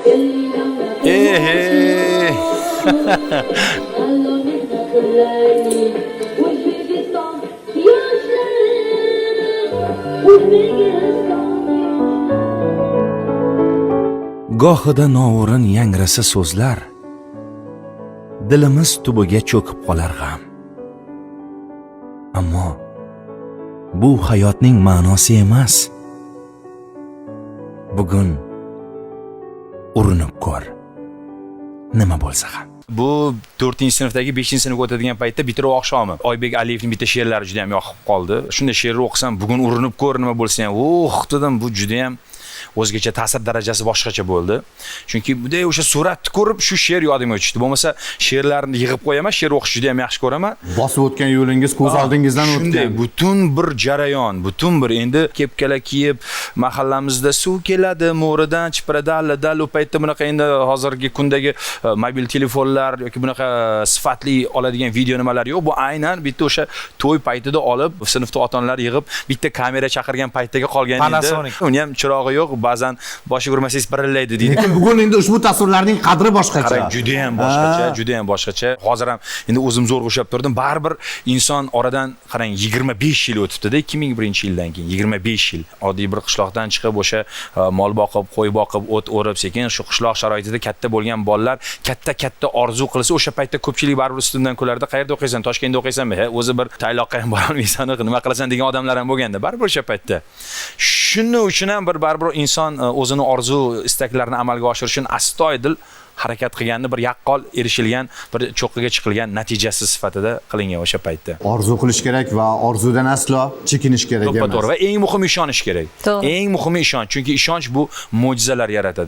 Hey. Gohida noo'rin yangrasa so'zlar, dilimiz tubiga cho'kib qolar g'am. Ammo bu hayotning ma'nosi emas. Bugun urinib ko'r. Nima bo'lsa ham. Bu 4-sinfdagi 5-sinfga o'tadigan paytda bitiruv oqshomi. Oybek Aliyevning bitta she'rlari juda ham yoqib qoldi. Shunday she'rni o'qisam, bugun urinib ko'r nima bo'lsa ham, dedim, bu juda ham o'zgacha ta'sir darajasi boshqacha bo'ldi. Chunki bunday o'sha suratni ko'rib shu she'r yodimga tushdi. Bo'lmasa she'rlarni yig'ib qo'yaman, she'r o'qishni juda ham yaxshi ko'raman. Bosib o'tgan yo'lingiz ko'z oldingizdan o'tgan. Shunday butun bir jarayon, butun bir endi kepkala kiyib mahallamizda suv keladi, mo'ridan chiprada u paytda bunaqa endi hozirgi kundagi mobil telefonlar yoki bunaqa sifatli oladigan video nimalar yo'q. Bu aynan bitta o'sha to'y paytida olib, sinfda ota-onalar yig'ib, bitta kamera chaqirgan paytdagi qolgan endi. Uni ham chirog'i yo'q, ba'zan boshiga urmasangiz birillaydi deydi. Lekin bugun endi ushbu tasvirlarning qadri boshqacha. Juda ham boshqacha. Hozir ham endi o'zim zo'r qo'shib turdim. Baribir inson oradan qarang 25 yil o'tibdi-da, 2001-yildan keyin 25 yil. Oddiy bir qishloqdan chiqib o'sha mol boqib, qo'y boqib, o't o'rib, sekin shu qishloq sharoitida katta bo'lgan bolalar katta orzu qilsa, o'sha paytda ko'pchilik baribir ustimdan kulardi. Qayerda o'qiysan? Toshkentda o'qiysanmi? O'zi bir tayloqqa ham bora olmaysan, nima qilasan degan odamlar ham bo'lganda. Baribir o'sha paytda. Shuning uchun ham baribir inson o'zini orzu istaklarini amalga oshirish uchun astoydil harakat qilganni bir yaqqol erishilgan, bir cho'qqiga chiqilgan natijasi sifatida qilingan o'sha paytda. Orzu qilish kerak va orzudan aslo chekinish kerak emas. To'g'ri va eng muhimi ishonish kerak. Eng muhimi ishonch, chunki ishonch bu mo'jizalar yaratadi.